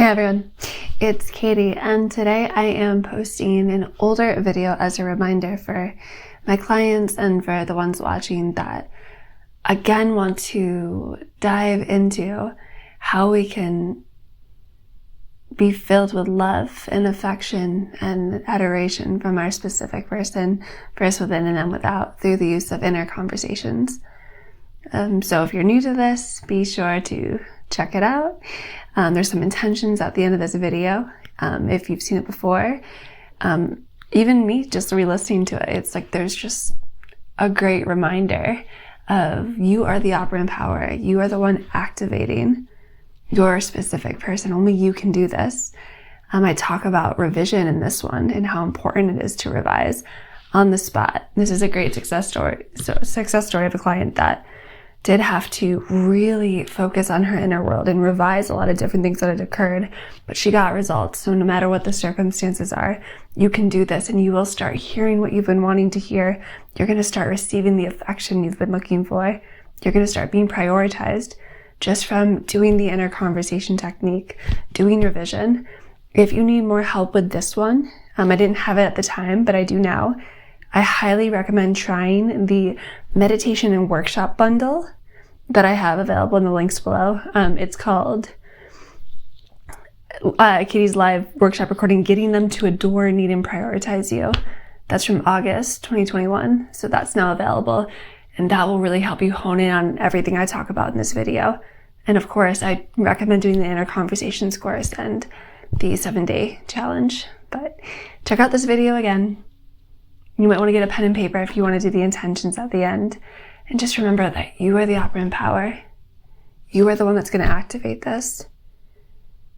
Hey everyone, it's Katie, and today I am posting an older video as a reminder for my clients and for the ones watching that again want to dive into how we can be filled with love and affection and adoration from our specific person, first within and then without, through the use of inner conversations. So if you're new to this, be sure to check it out. There's some intentions at the end of this video. If you've seen it before, even me just re-listening to it, it's like there's just a great reminder of you are the operant power. You are the one activating your specific person. Only you can do this. I talk about revision in this one and how important it is to revise on the spot. This is a great success story. So success story of a client that did have to really focus on her inner world and revise a lot of different things that had occurred, but she got results. So no matter what the circumstances are, you can do this and you will start hearing what you've been wanting to hear. You're going to start receiving the affection you've been looking for. You're going to start being prioritized just from doing the inner conversation technique, doing revision. If you need more help with this one, I didn't have it at the time, but I do now. I highly recommend trying the meditation and workshop bundle that I have available in the links below. It's called Katie's live workshop recording, Getting Them to Adore, Need, and Prioritize You. That's from August 2021. So that's now available. And that will really help you hone in on everything I talk about in this video. And of course, I recommend doing the Inner Conversations course and the 7-day challenge. But check out this video again. You might want to get a pen and paper if you want to do the intentions at the end. And just remember that you are the operant power. You are the one that's going to activate this,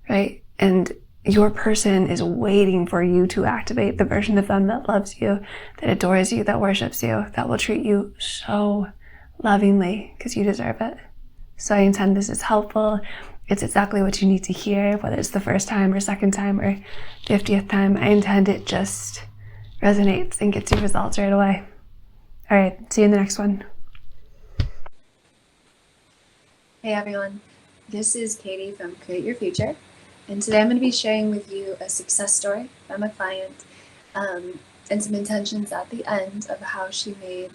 right? And your person is waiting for you to activate the version of them that loves you, that adores you, that worships you, that will treat you so lovingly because you deserve it. So I intend this is helpful. It's exactly what you need to hear, whether it's the first time or second time or 50th time. I intend it just resonates and gets you results right away. All right, see you in the next one. Hey everyone, this is Katie from Create Your Future, and today I'm going to be sharing with you a success story from a client and some intentions at the end of how she made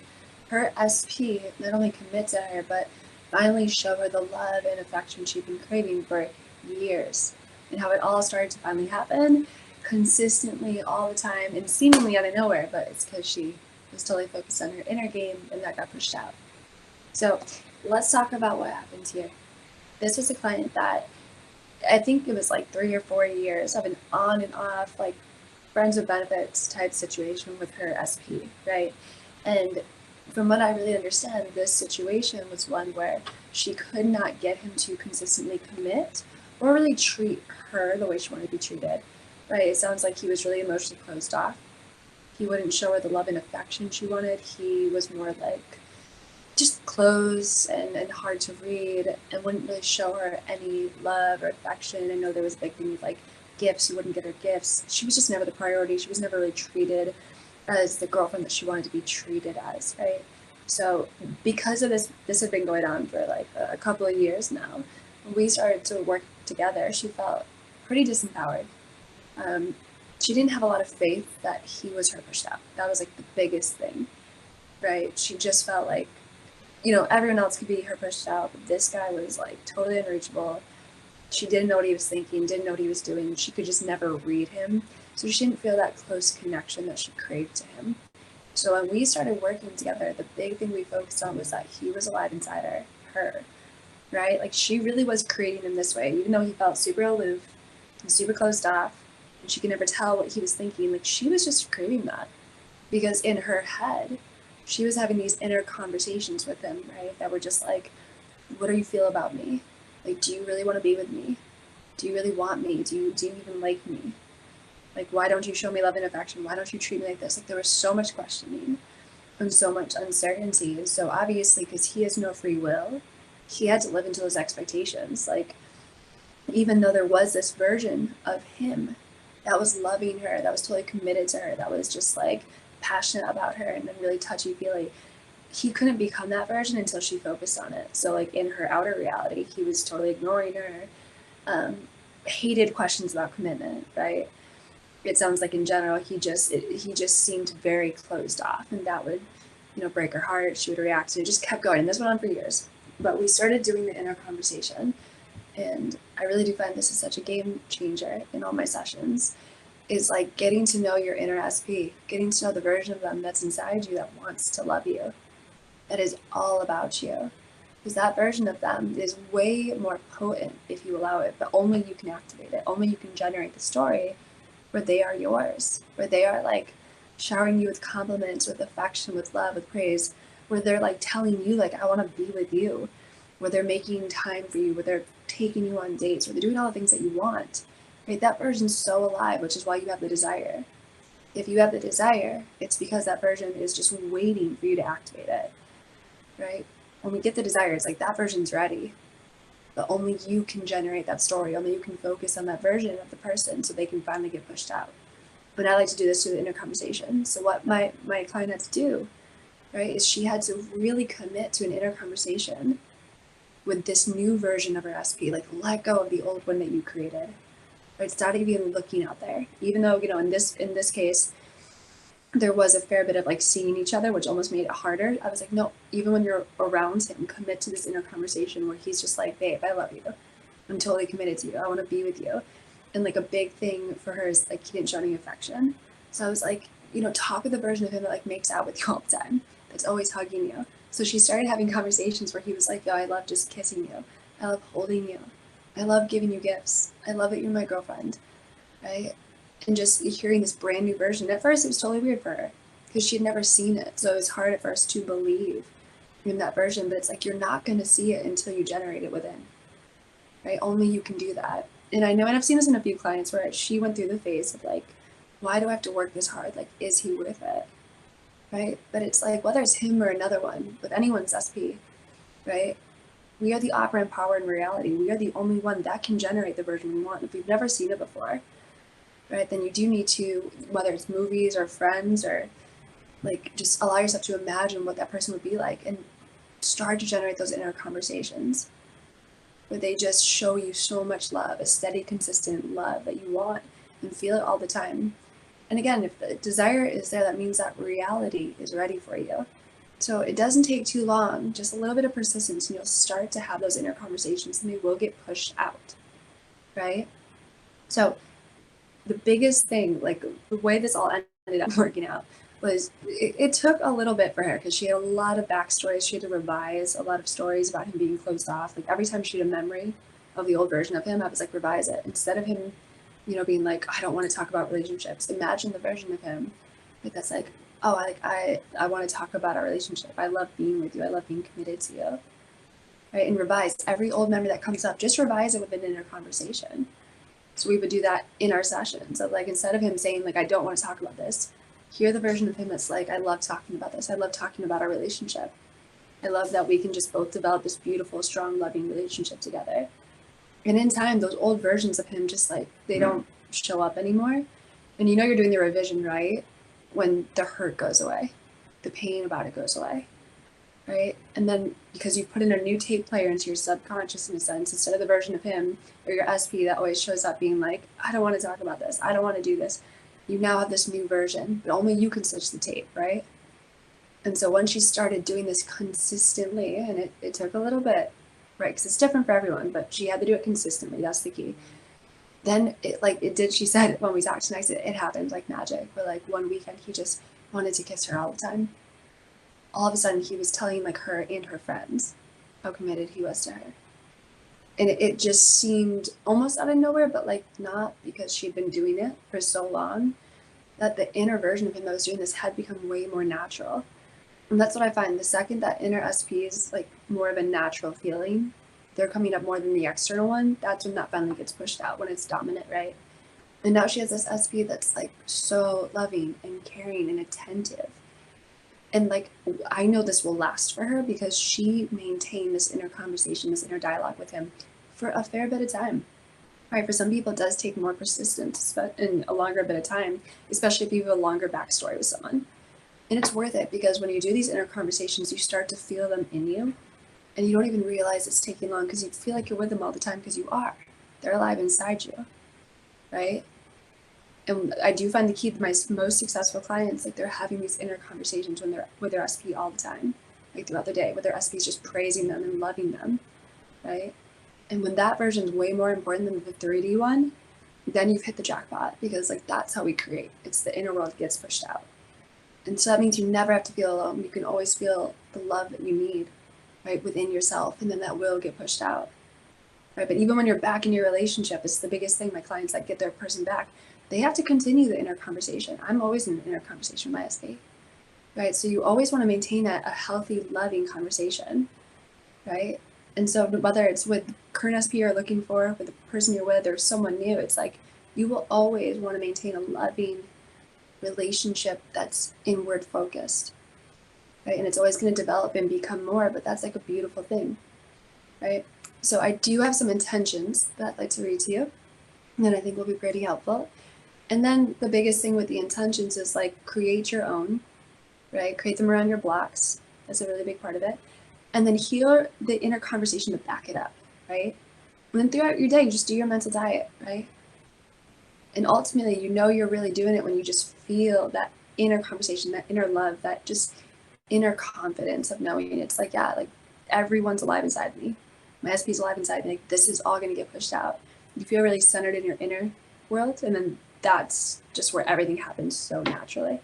her SP not only commit to her, but finally show her the love and affection she'd been craving for years, and how it all started to finally happen consistently all the time and seemingly out of nowhere, but it's because she was totally focused on her inner game and that got pushed out. So let's talk about what happened here. This was a client that I think it was like 3 or 4 years of an on and off, like friends with benefits type situation with her SP, right? And from what I really understand, this situation was one where she could not get him to consistently commit or really treat her the way she wanted to be treated. Right, it sounds like he was really emotionally closed off. He wouldn't show her the love and affection she wanted. He was more like just closed and hard to read and wouldn't really show her any love or affection. I know there was a big thing with like gifts. He wouldn't get her gifts. She was just never the priority. She was never really treated as the girlfriend that she wanted to be treated as, right? So because of this had been going on for like a couple of years now. When we started to work together, she felt pretty disempowered. She didn't have a lot of faith that he was her pushed out. That was like the biggest thing, right? She just felt like, everyone else could be her pushed out, but this guy was like totally unreachable. She didn't know what he was thinking, didn't know what he was doing. She could just never read him. So she didn't feel that close connection that she craved to him. So when we started working together, the big thing we focused on was that he was alive inside her, right? Like she really was creating him this way, even though he felt super aloof and super closed off. And she could never tell what he was thinking. Like she was just craving that because in her head, she was having these inner conversations with him, right? That were just like, what do you feel about me? Like, do you really want to be with me? Do you really want me? Do you even like me? Like, why don't you show me love and affection? Why don't you treat me like this? Like there was so much questioning and so much uncertainty. And so obviously, because he has no free will, he had to live into those expectations. Like, even though there was this version of him that was loving her, that was totally committed to her, that was just like passionate about her and then really touchy-feely, he couldn't become that version until she focused on it. So like in her outer reality, he was totally ignoring her. hated questions about commitment, right? It sounds like in general, he just seemed very closed off, and that would, break her heart. She would react, and it just kept going. And this went on for years. But we started doing the inner conversation, and I really do find this is such a game changer in all my sessions, is like getting to know your inner SP, getting to know the version of them that's inside you that wants to love you, that is all about you. Because that version of them is way more potent if you allow it, but only you can activate it. Only you can generate the story where they are yours, where they are like showering you with compliments, with affection, with love, with praise, where they're like telling you like, I want to be with you, where they're making time for you, where they're taking you on dates, where they're doing all the things that you want, right? That version's so alive, which is why you have the desire. If you have the desire, it's because that version is just waiting for you to activate it, right? When we get the desire, it's like that version's ready, but only you can generate that story. Only you can focus on that version of the person so they can finally get pushed out. But I like to do this through the inner conversation. So what my client had to do, right, is she had to really commit to an inner conversation with this new version of her SP, like let go of the old one that you created, right? Start even looking out there, even though, in this case, there was a fair bit of like seeing each other, which almost made it harder. I was like, no, even when you're around him, commit to this inner conversation where he's just like, babe, I love you. I'm totally committed to you. I want to be with you. And like a big thing for her is like he didn't show any affection. So I was like, talk with the version of him that like makes out with you all the time, that's always hugging you. So she started having conversations where he was like, yo, I love just kissing you. I love holding you. I love giving you gifts. I love that you're my girlfriend, right? And just hearing this brand new version. At first, it was totally weird for her because she had never seen it. So it was hard at first to believe in that version, but it's like, you're not going to see it until you generate it within, right? Only you can do that. And I know, and I've seen this in a few clients where she went through the phase of like, why do I have to work this hard? Like, is he worth it? Right? But it's like, whether it's him or another one, with anyone's SP, right? We are the operant power in reality. We are the only one that can generate the version we want. If we've never seen it before, right, then you do need to, whether it's movies or friends or like just allow yourself to imagine what that person would be like and start to generate those inner conversations where they just show you so much love, a steady, consistent love that you want and feel it all the time. And again, if the desire is there, that means that reality is ready for you. So it doesn't take too long, just a little bit of persistence, and you'll start to have those inner conversations and they will get pushed out, right? So the biggest thing, like the way this all ended up working out, was it took a little bit for her because she had a lot of backstories. She had to revise a lot of stories about him being closed off. Like every time she had a memory of the old version of him, I was like, revise it. Instead of him, being like, I don't want to talk about relationships. Imagine the version of him that's like, oh, I want to talk about our relationship. I love being with you. I love being committed to you. Right? And revise every old memory that comes up. Just revise it with an inner conversation. So we would do that in our sessions. So like, instead of him saying like, I don't want to talk about this, hear the version of him that's like, I love talking about this. I love talking about our relationship. I love that we can just both develop this beautiful, strong, loving relationship together. And in time, those old versions of him just like, they don't show up anymore. And you're doing the revision, right? When the hurt goes away, the pain about it goes away, right? And then because you put in a new tape player into your subconscious in a sense, instead of the version of him or your SP that always shows up being like, I don't want to talk about this. I don't want to do this. You now have this new version, but only you can switch the tape, right? And so when she started doing this consistently, and it took a little bit, right? Because it's different for everyone, but she had to do it consistently. That's the key. Then it did, she said when we talked tonight, it happened like magic. Where like one weekend he just wanted to kiss her all the time. All of a sudden he was telling like her and her friends how committed he was to her. And it just seemed almost out of nowhere, but like not, because she'd been doing it for so long, that the inner version of him that was doing this had become way more natural. And that's what I find. The second that inner SP is like more of a natural feeling, they're coming up more than the external one, that's when that finally gets pushed out, when it's dominant, right? And now she has this SP that's like so loving and caring and attentive. And like, I know this will last for her because she maintained this inner conversation, this inner dialogue with him for a fair bit of time. Right? For some people, it does take more persistence and a longer bit of time, especially if you have a longer backstory with someone. And it's worth it because when you do these inner conversations, you start to feel them in you. And you don't even realize it's taking long because you feel like you're with them all the time because you are. they're alive inside you, right? And I do find the key to my most successful clients, like they're having these inner conversations when they're with their SP all the time, like throughout the day, where their SP is just praising them and loving them, right? And when that version is way more important than the 3D one, then you've hit the jackpot, because like that's how we create. It's the inner world gets pushed out. And so that means you never have to feel alone. You can always feel the love that you need, right, within yourself, and then that will get pushed out, right? But even when you're back in your relationship, it's the biggest thing. My clients that get their person back, they have to continue the inner conversation. I'm always in an inner conversation with my SP, right? So you always want to maintain a healthy, loving conversation, right? And so whether it's with current SP you're looking for, with the person you're with, or someone new, it's like you will always want to maintain a loving relationship that's inward focused, right? And it's always going to develop and become more, but that's like a beautiful thing, right? So I do have some intentions that I'd like to read to you, and that I think will be pretty helpful. And then the biggest thing with the intentions is like create your own, right? Create them around your blocks. That's a really big part of it. And then hear the inner conversation to back it up, right? And then throughout your day, just do your mental diet, right? And ultimately, you know you're really doing it when you just feel that inner conversation, that inner love, that just inner confidence of knowing it's like, yeah, like everyone's alive inside me. My SP's alive inside me. Like this is all going to get pushed out. You feel really centered in your inner world, and then that's just where everything happens so naturally.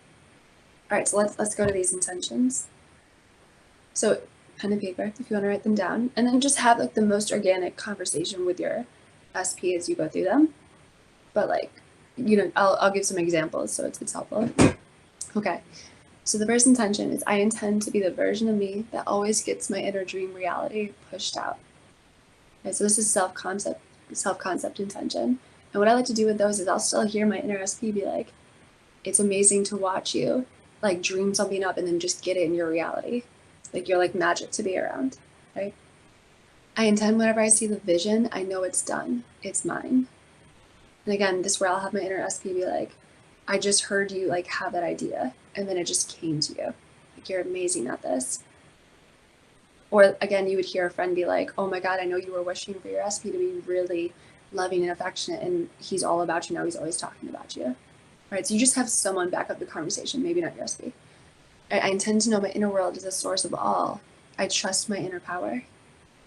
All right, so let's go to these intentions. So pen and paper if you want to write them down, and then just have like the most organic conversation with your SP as you go through them. But like, you know, I'll give some examples so it's helpful. Okay, so the first intention is I intend to be the version of me that always gets my inner dream reality pushed out. Okay, so this is self-concept intention. And what I like to do with those is I'll still hear my inner SP be like, it's amazing to watch you like dream something up and then just get it in your reality. Like you're like magic to be around, right? I intend whenever I see the vision, I know it's done. It's mine. And again, this is where I'll have my inner SP be like, I just heard you like have that idea, and then it just came to you. Like you're amazing at this. Or again, you would hear a friend be like, oh my God, I know you were wishing for your SP to be really loving and affectionate, and he's all about you now. He's always talking about you, right? So you just have someone back up the conversation, maybe not your SP. I intend to know my inner world is a source of all. I trust my inner power.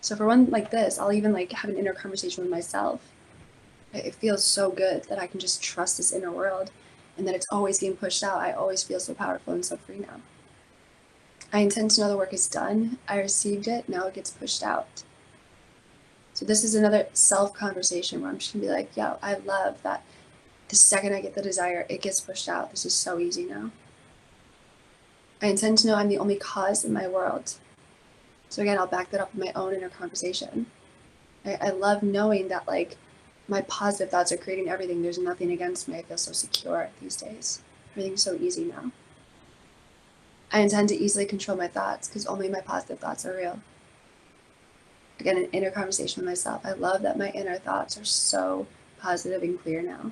So for one like this, I'll even like have an inner conversation with myself. It feels so good that I can just trust this inner world, and that it's always getting pushed out. I always feel so powerful and so free now. I intend to know the work is done. I received it. Now it gets pushed out. So this is another self-conversation where I'm just gonna be like, yo, I love that the second I get the desire, it gets pushed out. This is so easy now. I intend to know I'm the only cause in my world. So again, I'll back that up with my own inner conversation. I love knowing that like my positive thoughts are creating everything. There's nothing against me. I feel so secure these days. Everything's so easy now. I intend to easily control my thoughts because only my positive thoughts are real. Again, an inner conversation with myself. I love that my inner thoughts are so positive and clear now.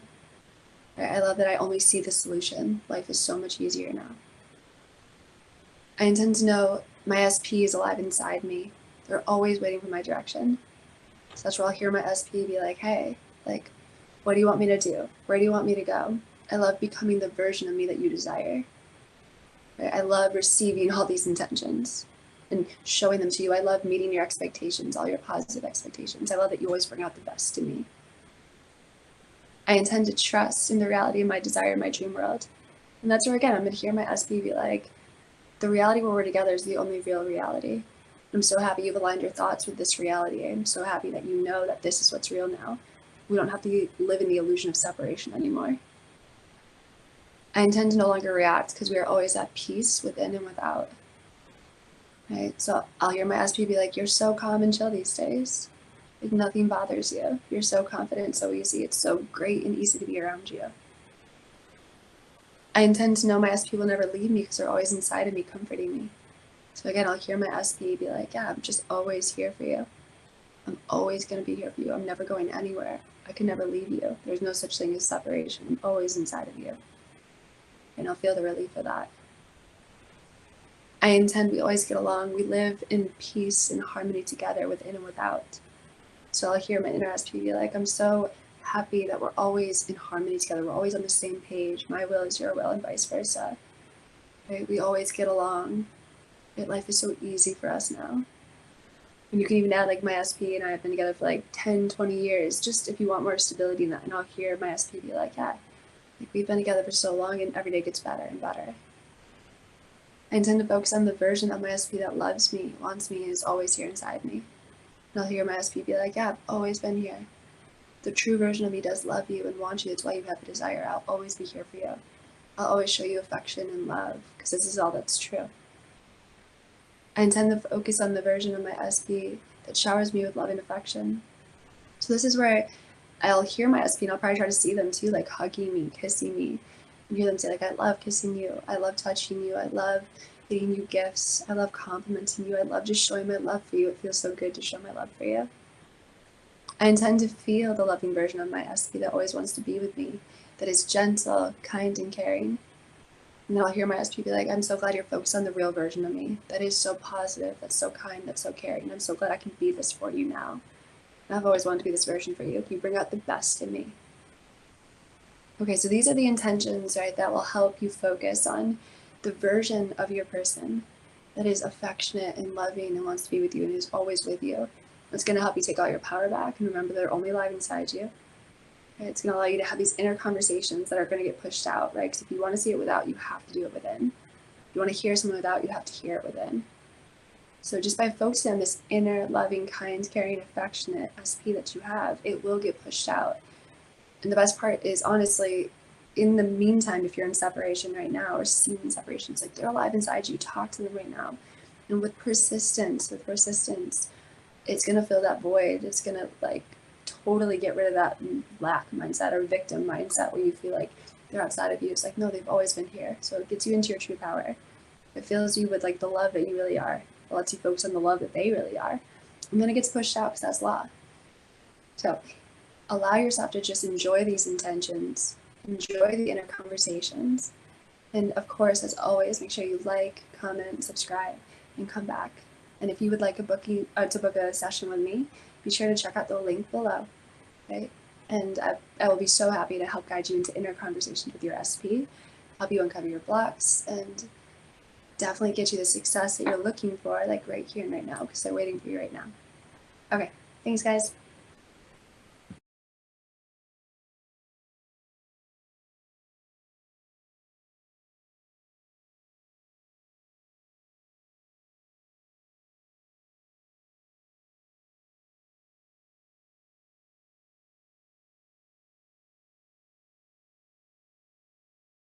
I love that I only see the solution. Life is so much easier now. I intend to know my SP is alive inside me. They're always waiting for my direction. So that's where I'll hear my SP be like, hey, like, what do you want me to do? Where do you want me to go? I love becoming the version of me that you desire. Right? I love receiving all these intentions and showing them to you. I love meeting your expectations, all your positive expectations. I love that you always bring out the best in me. I intend to trust in the reality of my desire in my dream world. And that's where, again, I'm going to hear my SP be like, the reality where we're together is the only real reality. I'm so happy you've aligned your thoughts with this reality. I'm so happy that you know that this is what's real now. We don't have to live in the illusion of separation anymore. I intend to no longer react because we are always at peace within and without. Right? So I'll hear my SP be like, you're so calm and chill these days. Like nothing bothers you. You're so confident, so easy. It's so great and easy to be around you. I intend to know my SP will never leave me because they're always inside of me, comforting me. So again, I'll hear my SP be like, yeah, I'm just always here for you. I'm always going to be here for you. I'm never going anywhere. I can never leave you. There's no such thing as separation. I'm always inside of you. And I'll feel the relief of that. I intend we always get along. We live in peace and harmony together within and without. So I'll hear my inner SP be like, I'm so happy that we're always in harmony together. We're always on the same page. My will is your will, and vice versa. Right? We always get along. Right? Life is so easy for us now. And you can even add like my SP and I have been together for like 10, 20 years, just if you want more stability in that. And I'll hear my SP be like, yeah, like we've been together for so long and every day gets better and better. I intend to focus on the version of my SP that loves me, wants me, and is always here inside me. And I'll hear my SP be like, yeah, I've always been here. The true version of me does love you and want you. That's why you have a desire. I'll always be here for you. I'll always show you affection and love, because this is all that's true. I intend to focus on the version of my SP that showers me with love and affection. So this is where I'll hear my SP and I'll probably try to see them too, like hugging me, kissing me, and hear them say like, I love kissing you, I love touching you, I love getting you gifts, I love complimenting you, I love just showing my love for you. It feels so good to show my love for you. I intend to feel the loving version of my SP that always wants to be with me, that is gentle, kind, and caring. And then I'll hear my SP be like, I'm so glad you're focused on the real version of me that is so positive, that's so kind, that's so caring. I'm so glad I can be this for you now. And I've always wanted to be this version for you. You bring out the best in me. Okay, so these are the intentions, right, that will help you focus on the version of your person that is affectionate and loving and wants to be with you and is always with you. It's going to help you take all your power back and remember they're only alive inside you. It's going to allow you to have these inner conversations that are going to get pushed out, right? Because if you want to see it without, you have to do it within. If you want to hear someone without, you have to hear it within. So just by focusing on this inner, loving, kind, caring, affectionate SP that you have, it will get pushed out. And the best part is, honestly, in the meantime, if you're in separation right now or seeing separation, it's like they're alive inside you. Talk to them right now. And with persistence, it's going to fill that void. It's going to like totally get rid of that lack mindset or victim mindset where you feel like they're outside of you. It's like, no, they've always been here. So it gets you into your true power. It fills you with like the love that you really are. It lets you focus on the love that they really are. And then it gets pushed out because that's law. So allow yourself to just enjoy these intentions, enjoy the inner conversations. And of course, as always, make sure you like, comment, subscribe, and come back. And if you would like to book a session with me, be sure to check out the link below, right? And I will be so happy to help guide you into inner conversations with your SP, help you uncover your blocks, and definitely get you the success that you're looking for, like right here and right now, because they're waiting for you right now. Okay, thanks guys.